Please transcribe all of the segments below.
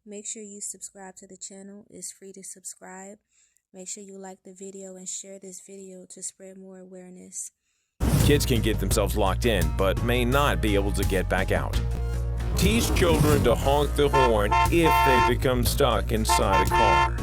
Make sure you subscribe to the channel. It's free to subscribe. Make sure you like the video and share this video to spread more awareness. Kids can get themselves locked in, but may not be able to get back out. Teach children to honk the horn if they become stuck inside a car.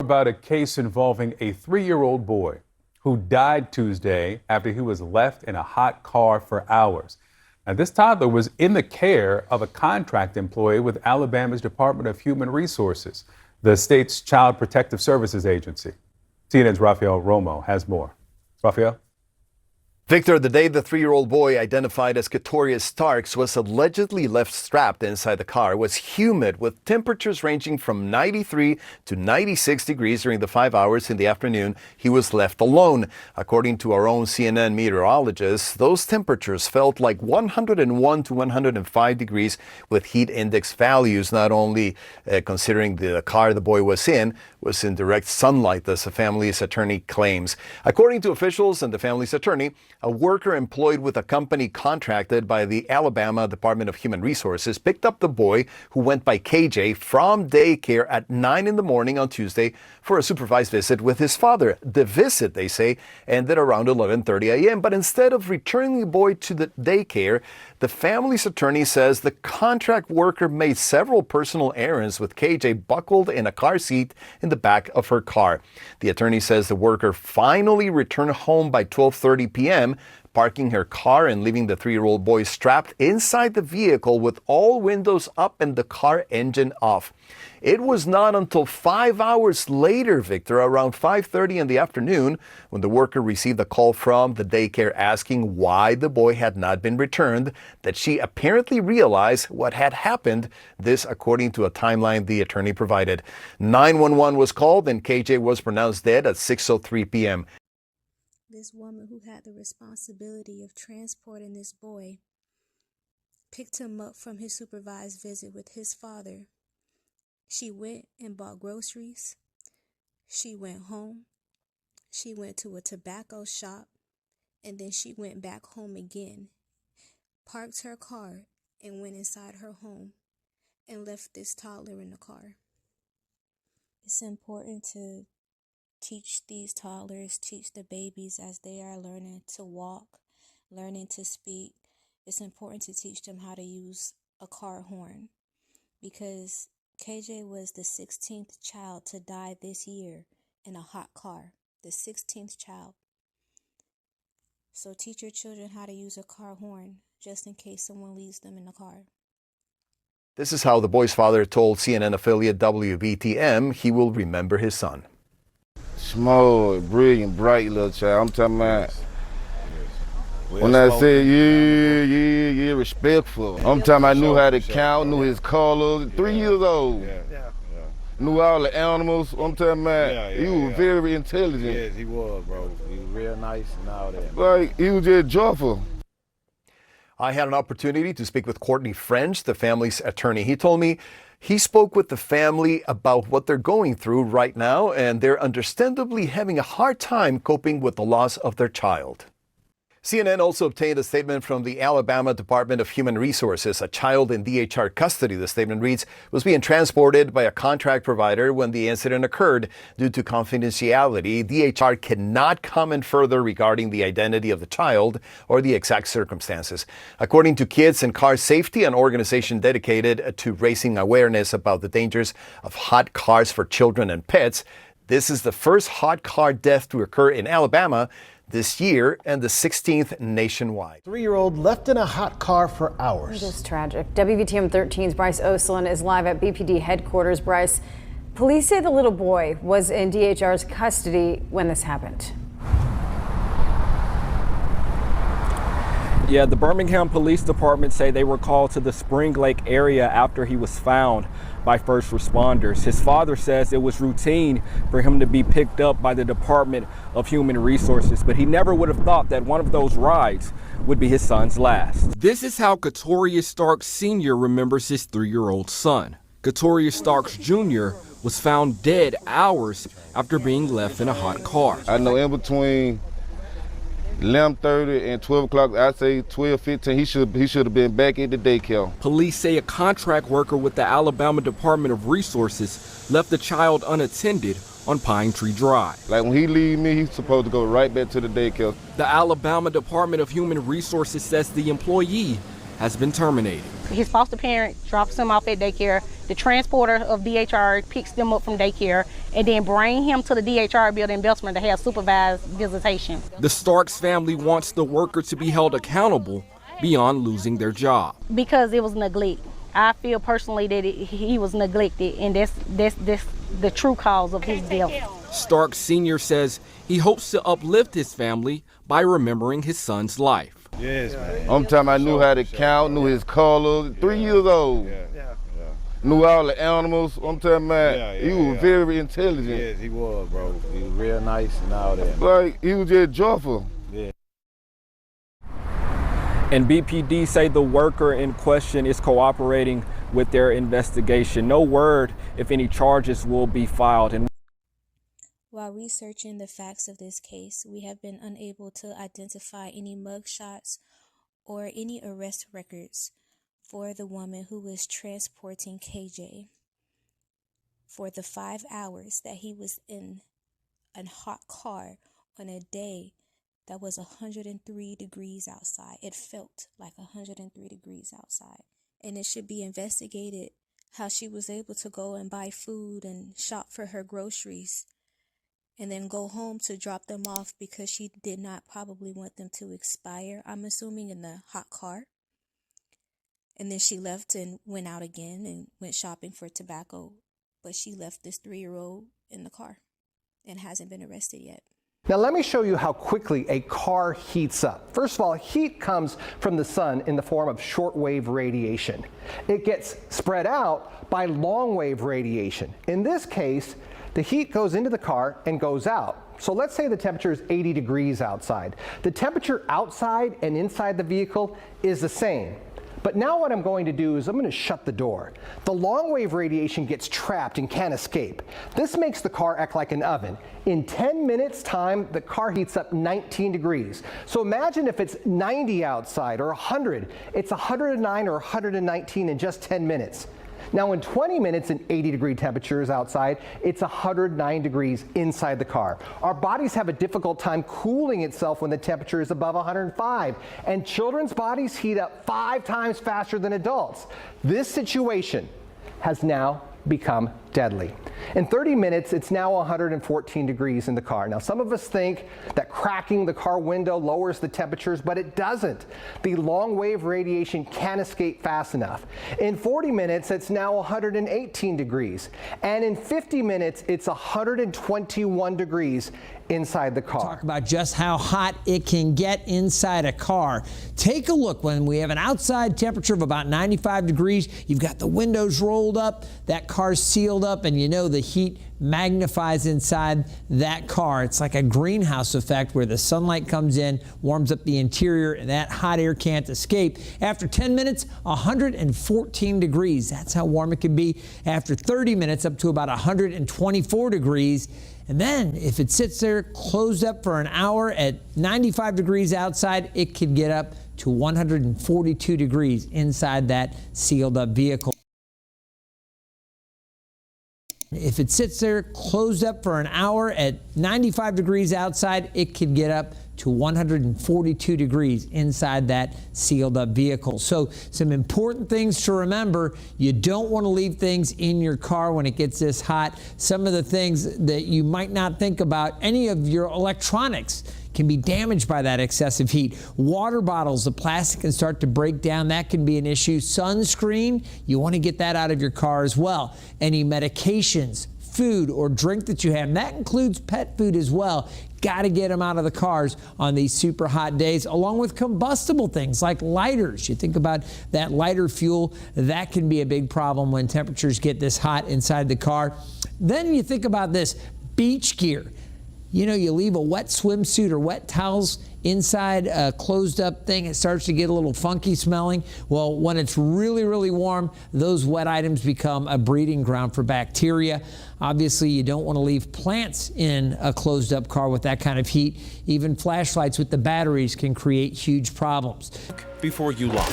About a case involving a 3-year-old boy who died Tuesday after he was left in a hot car for hours. Now, this toddler was in the care of a contract employee with Alabama's Department of Human Resources, the state's Child Protective Services agency. CNN's Rafael Romo has more. Rafael? Victor, the day the 3-year-old boy, identified as Torrius Starks, was allegedly left strapped inside the car, was humid with temperatures ranging from 93 to 96 degrees during the 5 hours in the afternoon he was left alone. According to our own CNN meteorologists, those temperatures felt like 101 to 105 degrees with heat index values, not only considering the car the boy was in direct sunlight, as the family's attorney claims. According to officials and the family's attorney, a worker employed with a company contracted by the Alabama Department of Human Resources picked up the boy, who went by KJ, from daycare at 9 in the morning on Tuesday for a supervised visit with his father. The visit, they say, ended around 11:30 a.m. But instead of returning the boy to the daycare, the family's attorney says the contract worker made several personal errands with KJ buckled in a car seat in the back of her car. The attorney says the worker finally returned home by 12:30 p.m., parking her car and leaving the 3-year-old boy strapped inside the vehicle with all windows up and the car engine off. It was not until 5 hours later, Victor, around 5:30 in the afternoon, when the worker received a call from the daycare asking why the boy had not been returned, that she apparently realized what had happened. This according to a timeline the attorney provided. 911 was called and KJ was pronounced dead at 6:03 p.m. This woman who had the responsibility of transporting this boy picked him up from his supervised visit with his father. She went and bought groceries. She went home. She went to a tobacco shop, and then she went back home again, parked her car, and went inside her home and left this toddler in the car. It's important to teach these toddlers, teach the babies as they are learning to walk, learning to speak. It's important to teach them how to use a car horn, because KJ was the 16th child to die this year in a hot car, the 16th child. So teach your children how to use a car horn just in case someone leaves them in the car. This is how the boy's father told CNN affiliate WBTM he will remember his son. Small, brilliant, bright little child. I'm talking about, when I say yeah, respectful. I'm talking about knew how to count, knew his colors, 3 years old. Knew all the animals. I'm talking about, he was very intelligent. Yes, he was, bro. He was real nice and all that. Like, he was just joyful. I had an opportunity to speak with Courtney French, the family's attorney. He told me he spoke with the family about what they're going through right now, and they're understandably having a hard time coping with the loss of their child. CNN also obtained a statement from the Alabama Department of Human Resources. A child in DHR custody, the statement reads, was being transported by a contract provider when the incident occurred. Due to confidentiality, DHR cannot comment further regarding the identity of the child or the exact circumstances. According to Kids and Car Safety, an organization dedicated to raising awareness about the dangers of hot cars for children and pets, this is the first hot car death to occur in Alabama this year and the 16th nationwide. 3-year-old left in a hot car for hours. It is tragic. WVTM 13's Bryce Oslin is live at BPD headquarters. Bryce, police say the little boy was in DHR's custody when this happened. Yeah, the Birmingham Police Department say they were called to the Spring Lake area after he was found by first responders. His father says it was routine for him to be picked up by the Department of Human Resources, but he never would have thought that one of those rides would be his son's last. This is how Torrius Starks Jr. remembers his 3-year-old son. Torrius Starks Jr. was found dead hours after being left in a hot car. I know in between 11:30 and 12 o'clock, I'd say 12:15, he should have been back at the daycare. Police say a contract worker with the Alabama Department of Resources left the child unattended on Pine Tree Drive. Like when he leave me, he's supposed to go right back to the daycare. The Alabama Department of Human Resources says the employee has been terminated. His foster parent drops him off at daycare. The transporter of DHR picks them up from daycare and then bring him to the DHR building in Bessemer to have supervised visitation. The Starks family wants the worker to be held accountable beyond losing their job. Because it was neglect. I feel personally that he was neglected, and that's the true cause of his death. Starks Sr. says he hopes to uplift his family by remembering his son's life. Yes, man. I'm talking I knew how to count, knew his colors, 3 years old. Knew all the animals. I'm talking about he was very intelligent. Yes, he was, bro. He was real nice and all that. Like, he was just joyful. Yeah. And BPD say the worker in question is cooperating with their investigation. No word if any charges will be filed. And while researching the facts of this case, we have been unable to identify any mugshots or any arrest records for the woman who was transporting KJ for the 5 hours that he was in a hot car on a day that was 103 degrees outside. It felt like 103 degrees outside. And it should be investigated how she was able to go and buy food and shop for her groceries and then go home to drop them off because she did not probably want them to expire, I'm assuming, in the hot car. And then she left and went out again and went shopping for tobacco. But she left this 3-year-old in the car and hasn't been arrested yet. Now let me show you how quickly a car heats up. First of all, heat comes from the sun in the form of shortwave radiation. It gets spread out by longwave radiation. In this case, the heat goes into the car and goes out. So let's say the temperature is 80 degrees outside. The temperature outside and inside the vehicle is the same. But now what I'm going to do is I'm going to shut the door. The long wave radiation gets trapped and can't escape. This makes the car act like an oven. In 10 minutes time, the car heats up 19 degrees. So imagine if it's 90 outside or 100. It's 109 or 119 in just 10 minutes. Now in 20 minutes in 80-degree temperatures outside, it's 109 degrees inside the car. Our bodies have a difficult time cooling itself when the temperature is above 105, and children's bodies heat up 5 times faster than adults. This situation has now become deadly. In 30 minutes, it's now 114 degrees in the car. Now, some of us think that cracking the car window lowers the temperatures, but it doesn't. The long wave radiation can't escape fast enough. In 40 minutes, it's now 118 degrees. And in 50 minutes, it's 121 degrees inside the car. Talk about just how hot it can get inside a car. Take a look when we have an outside temperature of about 95 degrees. You've got the windows rolled up, that car's sealed up, and you know the heat magnifies inside that car. It's like a greenhouse effect where the sunlight comes in, warms up the interior, and that hot air can't escape. After 10 minutes, 114 degrees. That's how warm it can be. After 30 minutes, up to about 124 degrees. And then if it sits there closed up for an hour at 95 degrees outside, it could get up to 142 degrees inside that sealed up vehicle. If it sits there closed up for an hour at 95 degrees outside, it could get up to 142 degrees inside that sealed up vehicle. So some important things to remember. You don't want to leave things in your car when it gets this hot. Some of the things that you might not think about, any of your electronics can be damaged by that excessive heat. Water bottles, the plastic can start to break down. That can be an issue. Sunscreen, you want to get that out of your car as well. Any medications, food or drink that you have, and that includes pet food as well. Got to get them out of the cars on these super hot days, along with combustible things like lighters. You think about that lighter fuel, that can be a big problem when temperatures get this hot inside the car. Then you think about this beach gear. you know, you leave a wet swimsuit or wet towels inside a closed up thing, it starts to get a little funky smelling. Well, when it's really, really warm, those wet items become a breeding ground for bacteria. Obviously, you don't want to leave plants in a closed up car with that kind of heat. Even flashlights with the batteries can create huge problems. Before you lock.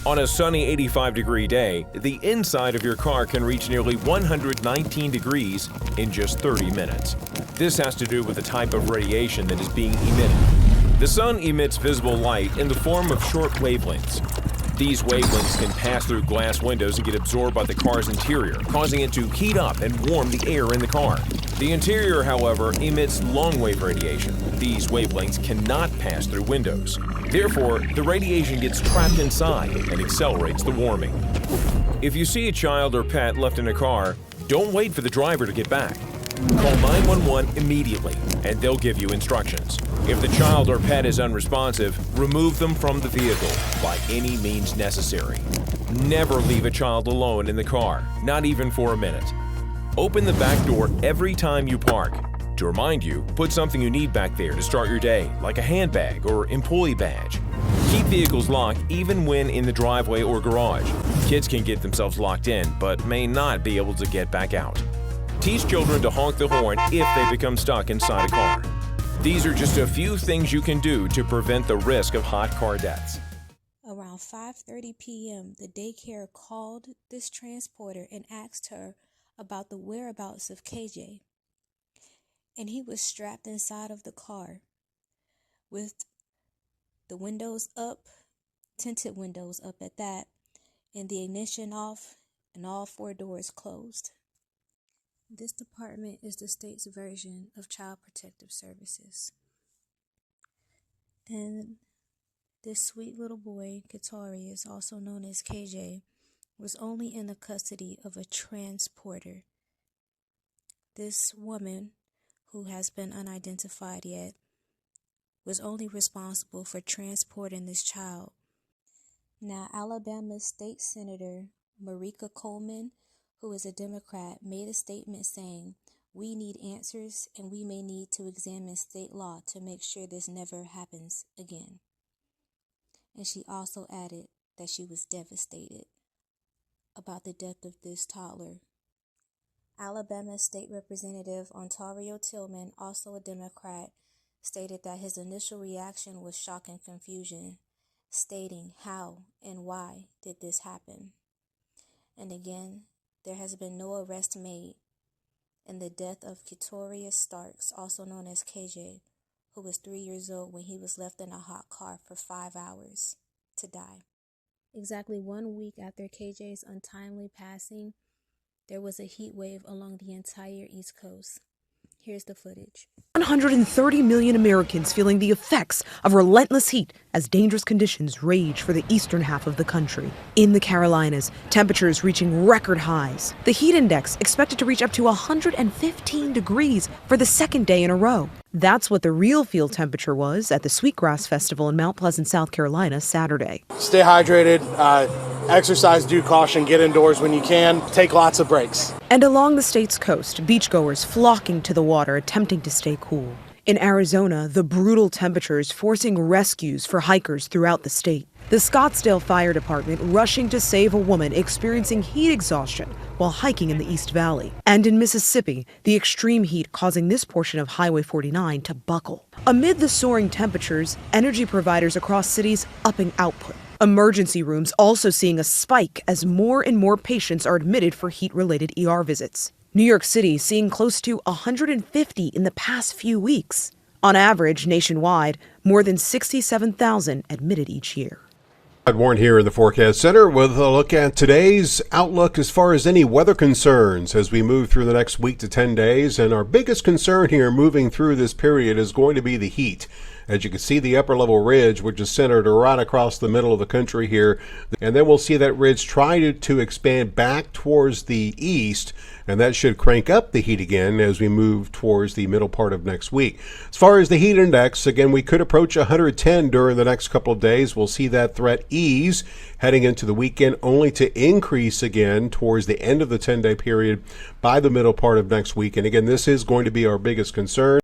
On a sunny 85-degree day, the inside of your car can reach nearly 119 degrees in just 30 minutes. This has to do with the type of radiation that is being emitted. The sun emits visible light in the form of short wavelengths. These wavelengths can pass through glass windows and get absorbed by the car's interior, causing it to heat up and warm the air in the car. The interior, however, emits long-wave radiation. These wavelengths cannot pass through windows. Therefore, the radiation gets trapped inside and accelerates the warming. If you see a child or pet left in a car, don't wait for the driver to get back. Call 911 immediately, and they'll give you instructions. If the child or pet is unresponsive, remove them from the vehicle by any means necessary. Never leave a child alone in the car, not even for a minute. Open the back door every time you park. To remind you, put something you need back there to start your day, like a handbag or employee badge. Keep vehicles locked even when in the driveway or garage. Kids can get themselves locked in, but may not be able to get back out. Teach children to honk the horn if they become stuck inside a car. These are just a few things you can do to prevent the risk of hot car deaths. Around 5:30 p.m., the daycare called this transporter and asked her about the whereabouts of KJ. And he was strapped inside of the car with the windows up, tinted windows up at that, and the ignition off and all 4 doors closed. This department is the state's version of Child Protective Services. And this sweet little boy, Torrius, also known as KJ, was only in the custody of a transporter. This woman, who has been unidentified yet, was only responsible for transporting this child. Now, Alabama State Senator Marika Coleman, who is a Democrat, made a statement saying, "We need answers and we may need to examine state law to make sure this never happens again." And she also added that she was devastated about the death of this toddler. Alabama State Representative Ontario Tillman, also a Democrat, stated that his initial reaction was shock and confusion, stating how and why did this happen. And again, there has been no arrest made in the death of Torrius Starks, also known as KJ, who was 3 years old when he was left in a hot car for 5 hours to die. Exactly 1 week after KJ's untimely passing, there was a heat wave along the entire East Coast. Here's the footage. 130 million Americans feeling the effects of relentless heat as dangerous conditions rage for the eastern half of the country. In the Carolinas, temperatures reaching record highs. The heat index expected to reach up to 115 degrees for the second day in a row. That's what the real field temperature was at the Sweetgrass Festival in Mount Pleasant, South Carolina, Saturday. Stay hydrated, exercise due caution, get indoors when you can, take lots of breaks. And along the state's coast, beachgoers flocking to the water, attempting to stay cool. In Arizona, the brutal temperatures forcing rescues for hikers throughout the state. The Scottsdale Fire Department rushing to save a woman experiencing heat exhaustion while hiking in the East Valley. And in Mississippi, the extreme heat causing this portion of Highway 49 to buckle. Amid the soaring temperatures, energy providers across cities upping output. Emergency rooms also seeing a spike as more and more patients are admitted for heat-related ER visits. New York City seeing close to 150 in the past few weeks. On average, nationwide, more than 67,000 admitted each year. Warren here in the Forecast Center with a look at today's outlook as far as any weather concerns as we move through the next week to 10 days. And our biggest concern here moving through this period is going to be the heat. As you can see, the upper level ridge, which is centered right across the middle of the country here. And then we'll see that ridge try to expand back towards the east, and that should crank up the heat again as we move towards the middle part of next week. As far as the heat index, again, we could approach 110 during the next couple of days. We'll see that threat ease heading into the weekend, only to increase again towards the end of the 10-day period by the middle part of next week. And again, this is going to be our biggest concern.